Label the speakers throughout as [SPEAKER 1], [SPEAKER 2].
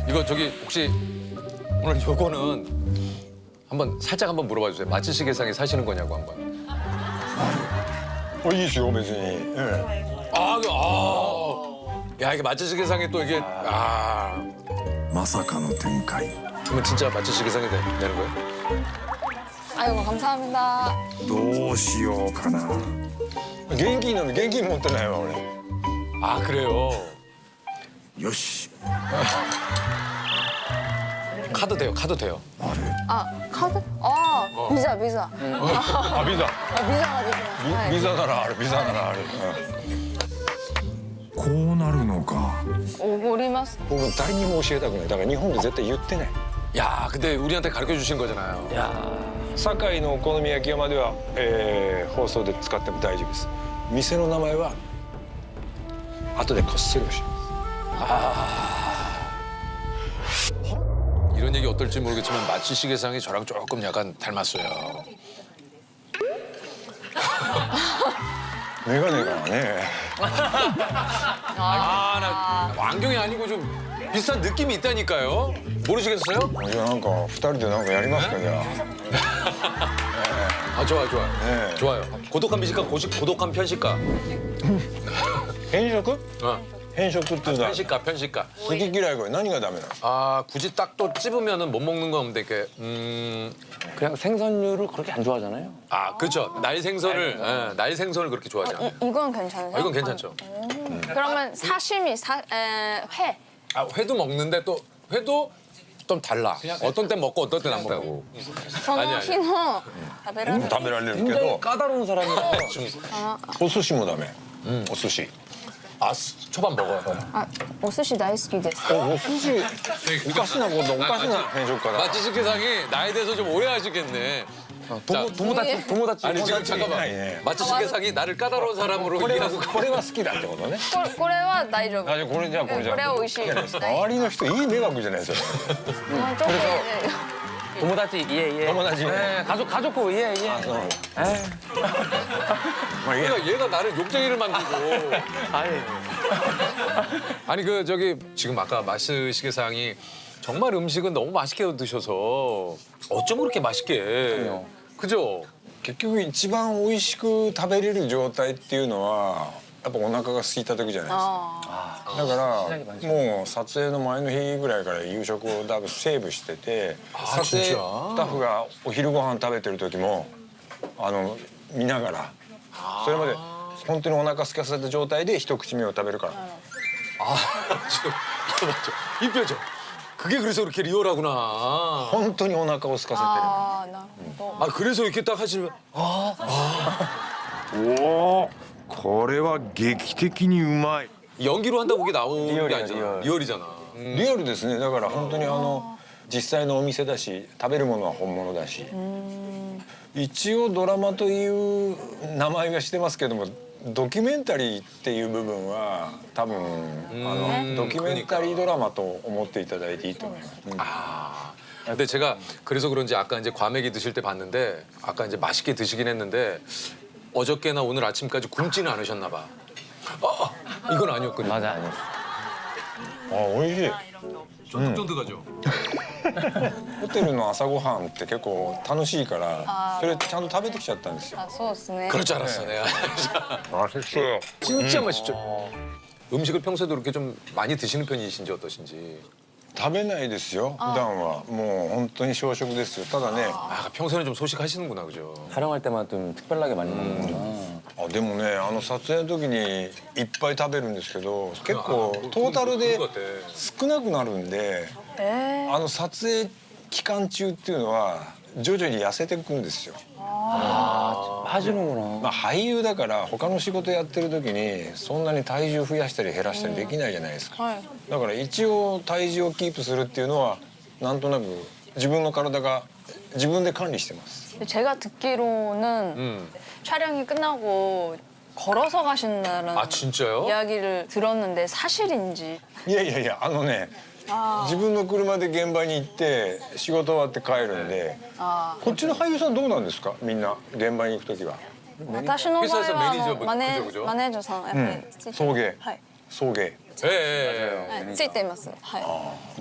[SPEAKER 1] 이거 저기 혹시 오늘 요거는 한번 살짝 한번 물어봐 주세요. 마츠시게상에 사시는 거냐고 한번.
[SPEAKER 2] これいいですよ別に。え
[SPEAKER 1] 야 이게 마츠시게상에 또 이게
[SPEAKER 3] まさかの展開
[SPEAKER 1] 그러면 진짜 마츠시게상에 내는 거예요?
[SPEAKER 4] 아이고 감사합니다.
[SPEAKER 3] どうしようかな
[SPEAKER 2] え現金なの現金持ってないわ俺。
[SPEAKER 1] 아 그래요.
[SPEAKER 3] よし
[SPEAKER 1] 카드 돼요. 카드 돼요.
[SPEAKER 4] 아 카드? 아 비자 비자.
[SPEAKER 2] あビザ。
[SPEAKER 4] 아 비자가 되구나.
[SPEAKER 2] ビザならあるビザならある。
[SPEAKER 3] こうなるのか
[SPEAKER 4] 오고리마스.
[SPEAKER 2] 僕誰にも教えたくない。だから日本で絶対言ってない。
[SPEAKER 1] 야 근데 우리한테 가르쳐 주신 거잖아요.
[SPEAKER 4] 야.
[SPEAKER 2] 堺のお好み焼き屋までは、放送で使っても大丈夫です。店の名前は後でこっそり教えます。
[SPEAKER 1] 이런 얘기 어떨지 모르겠지만 마츠시게상이 저랑 조금 약간 닮았어요.
[SPEAKER 2] メガネがね。
[SPEAKER 1] 나 안경이 아니고 좀 비슷한 느낌이 있다니까요. 모르시겠어요?
[SPEAKER 2] じゃあなんか二人でなんかやりますかじゃあ。
[SPEAKER 1] 아 좋아 좋아.
[SPEAKER 2] 네.
[SPEAKER 1] 좋아요. 고독한 미식가 고독한 편식가.
[SPEAKER 2] 偏食？
[SPEAKER 1] 어.
[SPEAKER 2] 偏食っていうのは
[SPEAKER 1] 편식가 편식가.
[SPEAKER 2] 好き嫌いこれ何がダメなの？
[SPEAKER 1] 아 굳이 딱 또 찝으면은 못 먹는 거 없는데 이렇게
[SPEAKER 5] 그냥 생선류를 그렇게 안 좋아하잖아요.
[SPEAKER 1] 아 그렇죠. 날 생선을 날 생선을 그렇게 좋아하지 않아요.
[SPEAKER 4] 이건 괜찮으세요?
[SPEAKER 1] 아, 이건 괜찮죠.
[SPEAKER 4] 그러면 사시미 회.
[SPEAKER 1] 아 회도 먹는데 또 회도 좀 달라. 어떤 땐 먹고 어떤 땐 안 먹고. 아니야.
[SPEAKER 4] その日の食べられる。
[SPEAKER 2] 食べられるけ
[SPEAKER 5] 굉장히
[SPEAKER 2] ど
[SPEAKER 5] 까다로운 사람이라
[SPEAKER 2] お寿司もダメ。お寿司。
[SPEAKER 1] 아 초밥 먹어요.
[SPEAKER 4] 아, 오스시 다이스키 데스.
[SPEAKER 2] お寿司おかしなことおかしな偏食かな。
[SPEAKER 1] 마츠시게상이 나에 대해서 좀 오해하시겠네.
[SPEAKER 5] 도모다치
[SPEAKER 1] 아니 지금
[SPEAKER 2] い
[SPEAKER 1] 잠깐만.
[SPEAKER 2] ないね。
[SPEAKER 1] 마츠시게상이 나를 까다로운 사람으로
[SPEAKER 2] これは
[SPEAKER 1] 이해하고
[SPEAKER 2] これは好きだってことね。
[SPEAKER 4] これは大丈夫。
[SPEAKER 2] あじゃあこれじゃあこれじゃあ。
[SPEAKER 4] これは美味しい。
[SPEAKER 2] 周りの人いい迷惑じゃないですよ。
[SPEAKER 5] 도모다치 예.
[SPEAKER 2] 도모다치.
[SPEAKER 5] 네, 가족고 예.
[SPEAKER 2] あそうなんだ。まあいいや。
[SPEAKER 1] 얘가 나를 욕쟁이를 만들고.
[SPEAKER 5] 아예.
[SPEAKER 1] 아니 그 저기 지금 아까 마츠시게상이 정말 음식은 너무 맛있게 드셔서 어쩜 그렇게 맛있게. 그죠?
[SPEAKER 2] 結局一番美味しく食べれる状態っていうのはやっぱお腹が空いた時じゃないですか。だからもう撮影の前の日ぐらいから夕食をだいぶセーブしてて、撮影スタッフがお昼ご飯食べてる時も見ながらそれまで本当にお腹空かせた状態で一口目を食べるから。
[SPEAKER 1] 아 지금 맞죠. 이 표정. 그게 그래서 그렇게 리얼하구나.
[SPEAKER 2] 本当にお腹を空かせてる。
[SPEAKER 4] 아, 나 또.
[SPEAKER 1] 아 그래서 이렇게 딱 하시면
[SPEAKER 3] おおこれは劇的にうまい
[SPEAKER 1] 연기로 한다고 그게 나오는 게
[SPEAKER 5] 리얼이야,
[SPEAKER 1] 아니잖아.
[SPEAKER 5] 리얼.
[SPEAKER 1] 리얼이잖아.
[SPEAKER 2] リアルですね。だから本当に実際のお店だし食べるものは本物だし。一応ドラマという名前がしてますけどもドキュメンタリーっていう部分は多分ドキュメンタリードラマと思っていただいていいと思います。
[SPEAKER 1] 아. 근데 제가 그래서 그런지 아까 이제 과메기 드실 때 봤는데 아까 이제 맛있게 드시긴 했는데 어저께나 오늘 아침까지 굶지는 않으셨나 봐. 이건 아니었거든요.
[SPEAKER 5] 맞아 아니었어.
[SPEAKER 2] あ、美味しい。
[SPEAKER 1] 쫀득쫀득하죠.
[SPEAKER 2] ホテルの朝ごはんって結構楽しいからそれちゃんと食べてきちゃったんですよ。
[SPEAKER 4] 아, そうですね.
[SPEAKER 1] 그럴 줄 알았어 내가.
[SPEAKER 2] 맛있어요.
[SPEAKER 1] 진짜 맛있죠. 음식을 평소에도 이렇게 좀 많이 드시는 편이신지 어떠신지.
[SPEAKER 2] 食べないですよ。普段はもう本当に小食ですよ。ただね、
[SPEAKER 1] 아 평소에는 좀 소식하시는구나 그죠.
[SPEAKER 5] 촬영할 때만 좀 특별하게 많이 먹는구나.
[SPEAKER 2] あでもね撮影の時にいっぱい食べるんですけど結構トータルで少なくなるんで撮影期間中っていうのは徐々に痩せていくんですよ。
[SPEAKER 5] 하시는구나.
[SPEAKER 2] まあ俳優だから他の仕事やってる時にそんなに体重増やしたり減らしたりできないじゃないですか。
[SPEAKER 4] 네.
[SPEAKER 2] だから一応体重をキープするっていうのはなんとなく自分の体が自分で管理してます。
[SPEAKER 4] 제가 듣기로는 촬영이 끝나고 걸어서 가신다는
[SPEAKER 1] 아 진짜요?
[SPEAKER 4] 이야기를 들었는데 사실인지.
[SPEAKER 2] いやいやいや自分の車で現場に行って仕事終わって帰るんでこっちの俳優さんどうなんですかみんな現場に行く時は。
[SPEAKER 4] 私の場合は
[SPEAKER 1] 회사에서 매니저
[SPEAKER 4] 마네
[SPEAKER 1] 그죠?
[SPEAKER 4] 마네저さんやっぱり
[SPEAKER 2] 送迎
[SPEAKER 4] はい
[SPEAKER 2] 送迎
[SPEAKER 1] 예, 예.
[SPEAKER 4] はい、ついています。はい。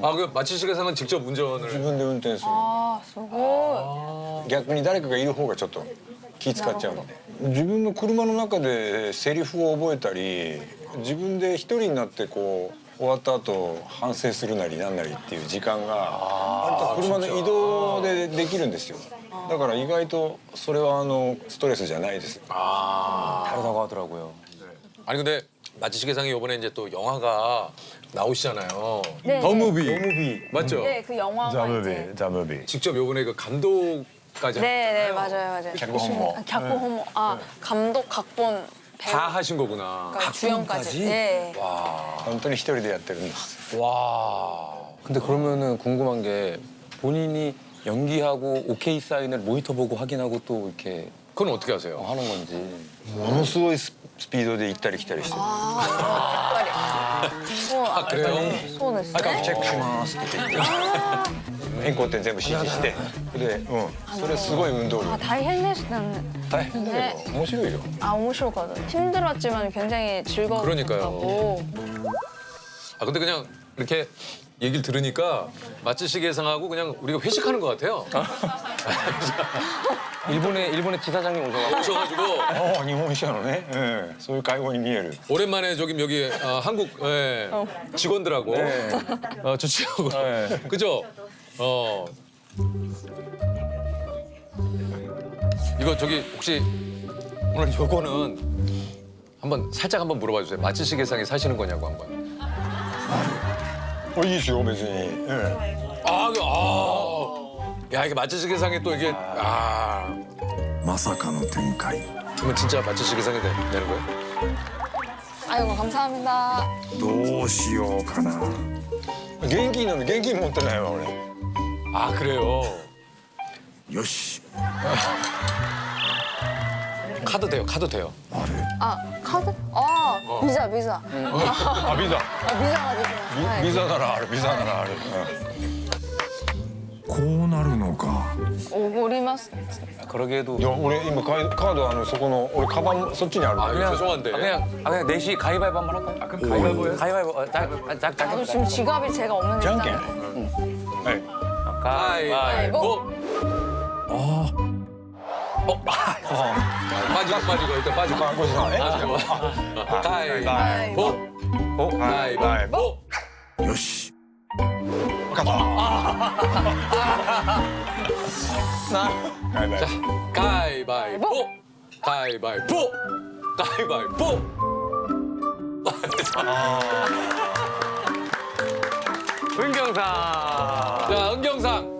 [SPEAKER 1] 아, 그 마치시계상은 직접
[SPEAKER 2] 自
[SPEAKER 1] 운전을.
[SPEAKER 2] 分で運転する
[SPEAKER 4] ああ、すごい。
[SPEAKER 2] 逆に誰かがいる方がちょっと気使っちゃうんで自分の車の中でセリフを覚えたり自分で一人になってこう終わった後反省するなりなんなりっていう時間が割と車の移動でできるんですよだから意外とそれはストレスじゃないです
[SPEAKER 5] 다르다고 하더라고요.
[SPEAKER 1] 아니 근데 마치시계상이 이번에 이제 또 영화가 나오시잖아요.
[SPEAKER 4] 네.
[SPEAKER 2] 더 무비
[SPEAKER 1] 맞죠?
[SPEAKER 4] 네, 그 영화가
[SPEAKER 2] 자
[SPEAKER 4] 이제.
[SPEAKER 2] 무비 자 무비
[SPEAKER 1] 직접 요번에 그 감독까지
[SPEAKER 4] 네, 네, 맞아요, 맞아요.
[SPEAKER 2] 脚本も
[SPEAKER 4] 아,脚本も. 아, 감독, 각본, 배우,
[SPEAKER 1] 다 하신 거구나.
[SPEAKER 4] 그러니까 주연까지. 네.
[SPEAKER 2] 本当に一人でやってるんです
[SPEAKER 1] 와.
[SPEAKER 5] 근데 그러면은 궁금한 게 본인이 연기하고 오케이 사인을 모니터 보고 확인하고 또 이렇게
[SPEAKER 1] 그건 어떻게 하세요?
[SPEAKER 5] 하는 건지.
[SPEAKER 2] ものすごいスピードで行ったり来たりしてる
[SPEAKER 4] 아,
[SPEAKER 1] 아, 그래요?
[SPEAKER 4] そうです
[SPEAKER 2] チェ
[SPEAKER 4] ね。
[SPEAKER 2] ックしますって言って変更点全部指示してで、それすごい運動
[SPEAKER 4] 아,
[SPEAKER 2] 量
[SPEAKER 4] 大変でしたね.
[SPEAKER 2] 大変だけど面白いよ
[SPEAKER 4] 아, 面白かった. 힘들었지만 굉장히 즐거웠다고.
[SPEAKER 1] 그러니까요. 아 근데 그냥 이렇게 얘기를 들으니까 마치시계상하고 그냥 우리가 회식하는 것 같아요.
[SPEAKER 5] 일본의 지사장님 오셔가지고
[SPEAKER 1] 오셔가지고
[SPEAKER 2] 日本車のね、そういう会合に見える
[SPEAKER 1] 오랜만에 저기 여기 한국 예, 직원들하고 조치하고 그죠? 이거 저기 혹시 오늘 요거는 한번 살짝 한번 물어봐 주세요. 마치시계상에 사시는 거냐고 한번.
[SPEAKER 2] いいですよ別に、
[SPEAKER 1] 야 이게 마치시계상에 또 이게
[SPEAKER 3] まさかの展開
[SPEAKER 1] 그러면 진짜 마치시계상에 내는 거예요?
[SPEAKER 4] 아이고, 감사합니다.
[SPEAKER 3] どうしようかな
[SPEAKER 2] 現金なの現金持ってないわ俺
[SPEAKER 1] 아 그래요.
[SPEAKER 3] よし
[SPEAKER 1] 카드 돼요. 카드 돼요.
[SPEAKER 4] 아, 카드? 아, 비자, 비자.
[SPEAKER 2] あビザ
[SPEAKER 4] 아, 비자가 되구나.
[SPEAKER 2] ビザならあるビザならある、
[SPEAKER 3] こうなるのか
[SPEAKER 4] 오고리마스.
[SPEAKER 5] 그러게도
[SPEAKER 2] いや俺今カードそこの俺カバンそっちにある
[SPEAKER 1] 아 죄송한데.
[SPEAKER 5] 그냥 넷이 가위바위보 한번 할까요? 그럼 가위바위보요? 가위바위보. 짝.
[SPEAKER 4] 나도 지금 지갑이 제가 없는
[SPEAKER 2] じゃんけん
[SPEAKER 4] 입장이에요.
[SPEAKER 2] はい
[SPEAKER 1] 가위바위보. 빠지고 일단 빠지고.
[SPEAKER 2] ごちそうさま
[SPEAKER 1] 가위바위보. 가위바위보.
[SPEAKER 3] よし
[SPEAKER 2] 勝ったバイバイ
[SPEAKER 1] 가위바위보. 가위바위보. 가위바위보.
[SPEAKER 5] 은경상.
[SPEAKER 1] 자 은경상.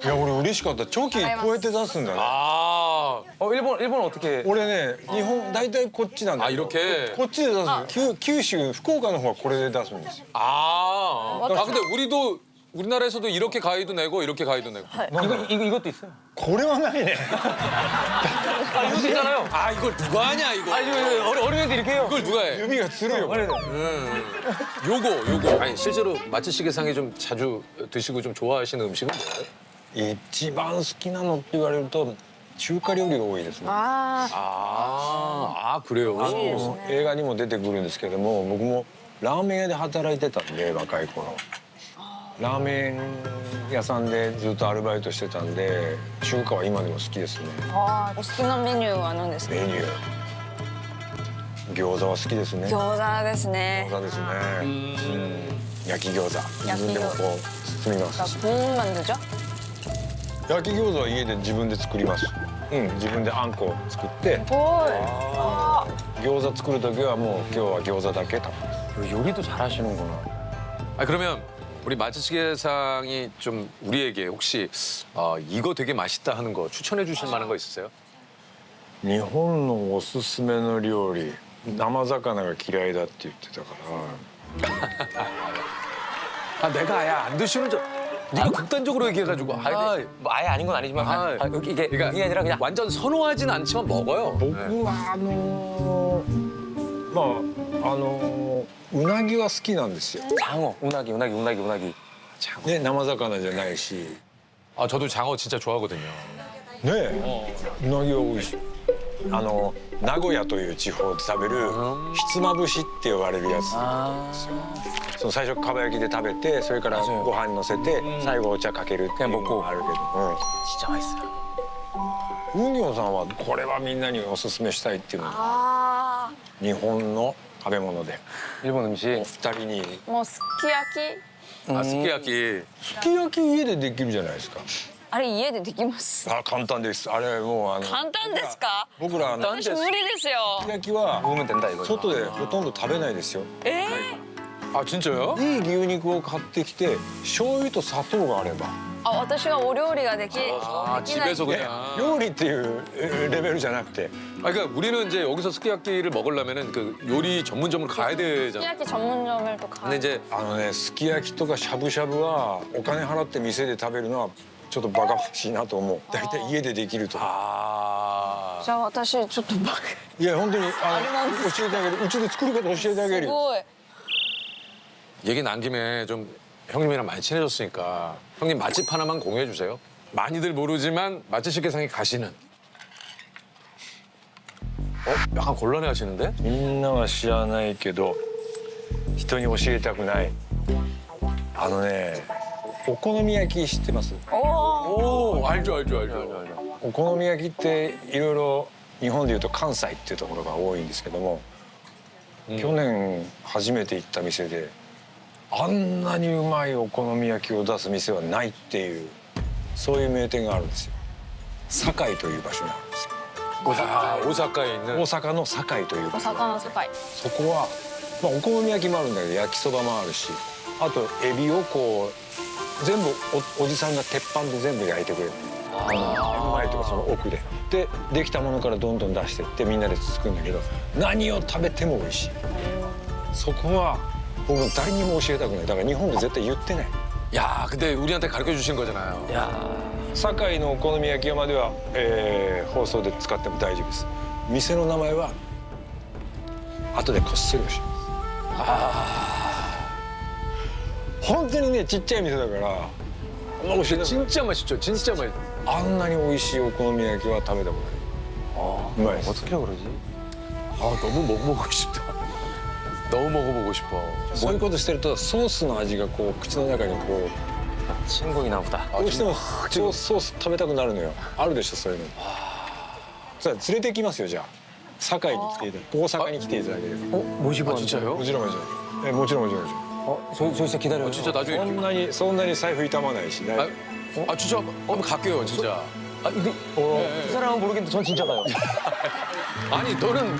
[SPEAKER 2] いや俺嬉しかったチョキこうやって出すんだね
[SPEAKER 1] 아.
[SPEAKER 5] 일본 어떻게?
[SPEAKER 2] 俺ね日本大体こっちなんだけど
[SPEAKER 1] 아 이렇게.
[SPEAKER 2] こっちで出す九州福岡の方はこれで出すんですよ
[SPEAKER 1] 아 근데 우리도 우리나라에서도 이렇게 가위도 내고 이렇게 가위도 내고.
[SPEAKER 5] 이것도 있어요.
[SPEAKER 2] これはないね
[SPEAKER 5] 이것도 있잖아요.
[SPEAKER 1] 아 이걸 누가 하냐 이거.
[SPEAKER 5] 이거 어린애들 이렇게 해요.
[SPEAKER 1] 이걸 누가 해?
[SPEAKER 2] 指がつるよ
[SPEAKER 1] 요거. 아니 실제로 마치시계상에 좀 자주 드시고 좀 좋아하시는 음식은 뭐예요?
[SPEAKER 2] 一番好きなのって言われると中華料理が多いですね
[SPEAKER 4] 아,
[SPEAKER 1] 아 그래요.
[SPEAKER 2] 映画にも出てくるんですけども僕もラーメン屋で働いてたんで若い頃ラーメン屋さんでずっとアルバイトしてたんで中華は今でも好きですね
[SPEAKER 4] 아, お好きなメニューは何ですか?
[SPEAKER 2] メニュー餃子は好きですね
[SPEAKER 4] 餃子ですね.
[SPEAKER 2] 餃子ですね焼き餃子自分でもこう包みます
[SPEAKER 4] 뭐 만들죠?
[SPEAKER 2] 焼き餃子は家で自分で作ります自分であんこを作って
[SPEAKER 4] 헐.
[SPEAKER 2] 餃子作る時はもう今日は餃子だけ食べます
[SPEAKER 5] 요리도 잘하시는구나.
[SPEAKER 1] 아 그러면 우리 마치시계상이 좀 우리에게 혹시 이거 되게 맛있다 하는 거 추천해 주실 만한 거 있으세요?
[SPEAKER 2] 日本のおすすめの料理生魚が嫌いだって言ってたから
[SPEAKER 1] 아 내가 아예 안 드시는 줄. 네가 극단적으로 얘기해가지고.
[SPEAKER 5] 뭐 아예 아닌 건 아니지만 이게 그게 아니라 그냥
[SPEAKER 1] 완전 선호하진 않지만 먹어요.
[SPEAKER 2] 僕はまあうなぎは好きなんですよ
[SPEAKER 5] 장어, 운하기.
[SPEAKER 2] ね生魚じゃないし
[SPEAKER 1] 아 저도 장어 진짜 좋아하거든요.
[SPEAKER 2] ねえうなぎは美味しい名古屋という地方で食べるひつまぶしって呼ばれるやつなんですよ。その最初かば焼きで食べてそれからご飯にのせて最後お茶かけるっていうのがあるけど、
[SPEAKER 5] 진짜 맛있어요.
[SPEAKER 2] ウンギョンさんはこれはみんなにおすすめしたいっていうのが
[SPEAKER 4] あ
[SPEAKER 2] 日本の食べ物で
[SPEAKER 5] 일본 음식.
[SPEAKER 2] 2人に
[SPEAKER 4] あ、もうすき焼き。
[SPEAKER 1] 아 스키야키.
[SPEAKER 2] すき焼き家でできるじゃないですか。
[SPEAKER 4] あれ家でできます。
[SPEAKER 2] あ、簡単です。あれもう
[SPEAKER 4] 簡単ですか？
[SPEAKER 2] 僕ら
[SPEAKER 4] 私無理ですよ。
[SPEAKER 2] すき焼きは
[SPEAKER 5] 먹으면 된다 이거.
[SPEAKER 2] 外でほとんど食べないですよ。
[SPEAKER 1] 아 진짜요?
[SPEAKER 2] いい牛肉を買ってきて醤油と砂糖があれば、
[SPEAKER 4] あ、私がお料理ができない。
[SPEAKER 1] 집에서
[SPEAKER 2] ね
[SPEAKER 1] 그냥.
[SPEAKER 2] 料理っていうレベルじゃなくて
[SPEAKER 1] 아 그러니까 우리는 이제 여기서 스키야키를 먹으려면은 그 요리 전문점을 가야
[SPEAKER 4] すき
[SPEAKER 1] 되잖아.
[SPEAKER 4] 焼き 전문점을 또 가.
[SPEAKER 1] 근데 이제
[SPEAKER 2] ね、すき焼きとかしゃぶしゃぶはお金払って店で食べるのはちょっとバカバカしいなと思う。大体家でできると。
[SPEAKER 1] 아.
[SPEAKER 4] じゃあ私ちょっとバカ。
[SPEAKER 2] いや本当に教えてあげる。うちで作ること教えてあげるよ。
[SPEAKER 4] すごい。
[SPEAKER 1] 얘기 난 김에 좀 형님이랑 많이 친해졌으니까 형님 맛집 하나만 공유해 주세요. 많이들 모르지만 맛집 식계상에 가시는. 약간 곤란해 하시는데?
[SPEAKER 2] みんなは知らないけど人に教えたくない。お好み焼き知ってます？
[SPEAKER 4] 오.
[SPEAKER 1] 오 알죠 알죠 알죠.
[SPEAKER 2] お好み焼きっていろいろ日本でいうと関西っていうところが多いんですけども、去年初めて行った店であんなにうまいお好み焼きを出す店はないっていうそういう名店があるんですよ。堺という場所にあるんですよ。
[SPEAKER 1] 아, 오사카에 있는.
[SPEAKER 2] 大阪の堺という場所。
[SPEAKER 4] お魚世界。
[SPEAKER 2] そこは、まあ、お好み焼きもあるんだけど焼きそばもあるし、あとエビをこう全部おじさんが鉄板で全部焼いてくれる。前とかその奥でできたものからどんどん出してってみんなでつつくんだけど何を食べても美味しい。そこは僕も誰にも教えたくない。だから日本で絶対言ってない。
[SPEAKER 1] 야 근데 우리한테 가르쳐 주신 거잖아요.
[SPEAKER 5] 야.
[SPEAKER 2] 堺のお好み焼き屋までは、放送で使っても大丈夫です。店の名前は後でこっそり教えます。本当にねちっちゃい店だからあんま教えてない。
[SPEAKER 1] 진짜 맛있죠. 진짜 맛있.
[SPEAKER 2] あんなに美味しいお好み焼きは食べたことない。うまいです。
[SPEAKER 5] 어떻게 그러지?
[SPEAKER 1] 아 너무 먹어보고 싶다. 너무 먹어보고 싶어.
[SPEAKER 2] そういうことしてるとソースの味がこう口の中にこう
[SPEAKER 5] 친구이나 보다.
[SPEAKER 2] どうしてもソース食べたくなるのよ。あるでしょそういうの。さあ連れてきますよじゃあ。堺に来ていただ大阪に来ていただければ。
[SPEAKER 5] 모시고
[SPEAKER 1] 아 진짜요?
[SPEAKER 2] もちろんもちろん。もちろんもちろんもちろん。
[SPEAKER 5] 저 진짜 기다려요.
[SPEAKER 1] 진짜 나중에.
[SPEAKER 2] そんなに財布痛まないし。
[SPEAKER 1] 아 진짜 한번 갈게요 진짜.
[SPEAKER 5] 아 근데 그 사람은 모르겠는데 전 진짜 가요.
[SPEAKER 1] 아니 너는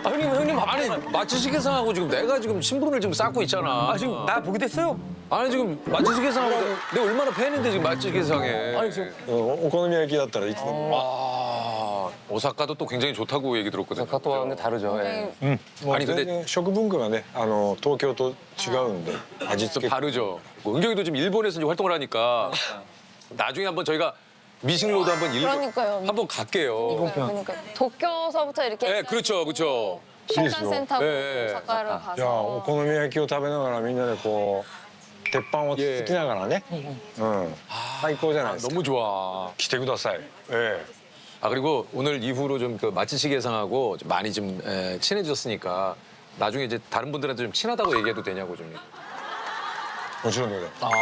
[SPEAKER 5] 아, 형님
[SPEAKER 1] 아니 마취식계상하고 지금 내가 지금 신분을 지금 쌓고 있잖아.
[SPEAKER 5] 아 지금 나 보게 됐어요?
[SPEAKER 1] 아니 지금 마취식계상하고 내가 얼마나 팬인데 지금 마취식계상에.
[SPEAKER 5] 아니 지금
[SPEAKER 2] お好み焼きだったらいつでも。
[SPEAKER 1] 아 오사카도 또 굉장히 좋다고 얘기 들었거든요.
[SPEAKER 5] 카토와는 다르죠. 예.
[SPEAKER 2] もう
[SPEAKER 1] 아니,
[SPEAKER 2] 全
[SPEAKER 1] 근데-
[SPEAKER 2] 然食文化がね東京と違うんで味
[SPEAKER 1] 좀
[SPEAKER 2] 付け。
[SPEAKER 1] 다르죠. 뭐 은경이도 지금 일본에서 이제 활동을 하니까 나중에 한번 저희가 미식로드 한번
[SPEAKER 4] 그러니까요.
[SPEAKER 1] 한번 갈게요.
[SPEAKER 4] 그러니까 도쿄서부터 이렇게
[SPEAKER 1] 네, 그렇죠, 그렇죠.
[SPEAKER 4] 신칸센 타고
[SPEAKER 1] 네.
[SPEAKER 4] 오사카를
[SPEAKER 2] じゃあお
[SPEAKER 4] 가서
[SPEAKER 2] 好み焼きを食べながらみんなでこう鉄板をつつきながらね。最高じゃないですか。
[SPEAKER 1] 너무 좋아.
[SPEAKER 2] 来てください。
[SPEAKER 1] 아 그리고 오늘 이후로 좀 그 마취식계상하고 좀 많이 좀 친해졌으니까 나중에 이제 다른 분들한테 좀 친하다고 얘기해도 되냐고 좀.
[SPEAKER 2] もちろんでござい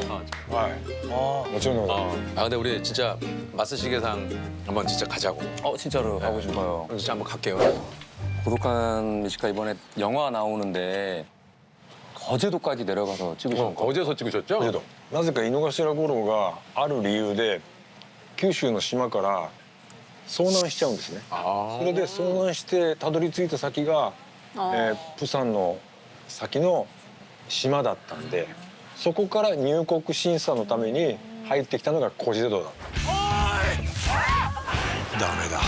[SPEAKER 2] ます。はい。もちろんでございます。
[SPEAKER 1] 아 근데 우리 진짜 마취식계상 한번 진짜 가자고.
[SPEAKER 5] 진짜로 가고 싶어요.
[SPEAKER 1] 진짜 한번 갈게요.
[SPEAKER 5] 고독한 미식가 이번에 영화 나오는데 거제도까지 내려가서 찍으신 거.
[SPEAKER 1] 어제서 찍으셨죠?
[SPEAKER 2] けどなぜか井の頭五郎がある理由で九州の島から遭難しちゃうんですね。
[SPEAKER 1] 아.
[SPEAKER 2] それで遭難してたどり着いた先が、プサンの先の島だったんでそこから入国審査のために入ってきたのがコジェドだ。ダメだ。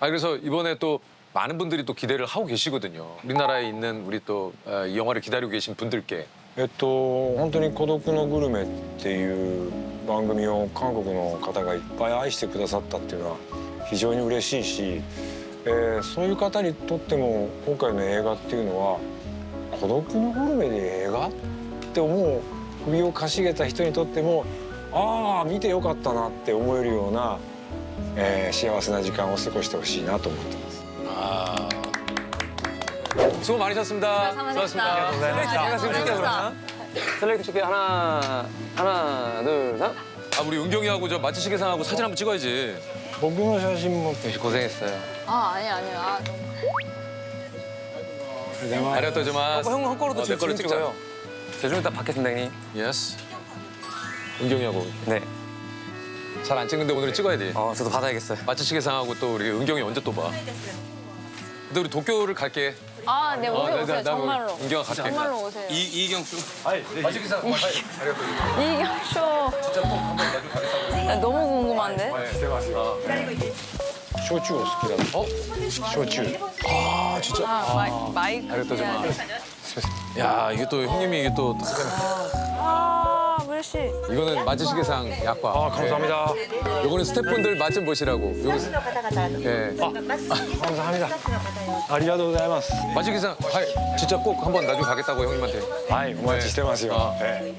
[SPEAKER 1] 아 그래서 이번에 또 많은 분들이 또 기대를 하고 계시거든요. 우리나라에 있는 우리 또 이 영화를 기다리고 계신 분들께
[SPEAKER 2] 本当に孤独のグルメっていう番組を韓国の方がいっぱい愛してくださったっていうのは非常に嬉しいし、そういう方にとっても今回の映画っていうのは孤独のグルメで映画って思う首をかしげた人にとってもああ見てよかったなって思えるような、幸せな時間を過ごしてほしいなと思ってます。
[SPEAKER 1] 수고 많으셨습니다.
[SPEAKER 4] 수고하셨습니다.
[SPEAKER 1] 수고하셨습니다.
[SPEAKER 5] 셀렉트 칠게 하나 둘 셋.
[SPEAKER 1] 아 우리 은경이하고 저 마치시계상하고 사진 한번 찍어야지.
[SPEAKER 2] 僕の写真も
[SPEAKER 5] 고생했어요.
[SPEAKER 4] 아 아니 아니요. 아,
[SPEAKER 1] 아리가또 고자이마스.
[SPEAKER 5] 형 거로도
[SPEAKER 1] 내 거를 찍자.
[SPEAKER 5] 찍어요. 저 좀 이따 받겠습니다, 형님.
[SPEAKER 1] 예스. 은경이하고
[SPEAKER 5] 네.
[SPEAKER 1] 잘 안 찍는데 오늘 찍어야 돼.
[SPEAKER 5] 저도 받아야겠어요.
[SPEAKER 1] 마치시계상하고 또 우리 은경이 언제 또 봐. 근데 우리 도쿄를 갈게.
[SPEAKER 4] 아, 네 오세요 오세요 정말로.
[SPEAKER 1] 은경아 갈게.
[SPEAKER 4] 정말로 오세요.
[SPEAKER 1] 이경수. 마치시계상.
[SPEAKER 4] 이경쇼.
[SPEAKER 1] 진짜 꼭 한번 나중에 가겠다고.
[SPEAKER 4] 너무 궁금한데?
[SPEAKER 2] 焼酎を好きだと。焼酎。
[SPEAKER 1] 아 진짜.
[SPEAKER 4] 아 마이크.
[SPEAKER 1] 아리가또 고자이마스. 야 이게 또 형님이 이게 또
[SPEAKER 4] 아 물씨.
[SPEAKER 1] 이거는 마치시계상 약과.
[SPEAKER 2] あ감사합니다.
[SPEAKER 1] 네. 요거는 스태프분들 맛 좀 보시라고. 요거 예.
[SPEAKER 2] 감사합니다. ありがとうございます。
[SPEAKER 1] 마치시계상 진짜 꼭 한번 나중에 가겠다고 형님한테.
[SPEAKER 2] はいお待ちしてますよ。
[SPEAKER 1] あ
[SPEAKER 2] ええ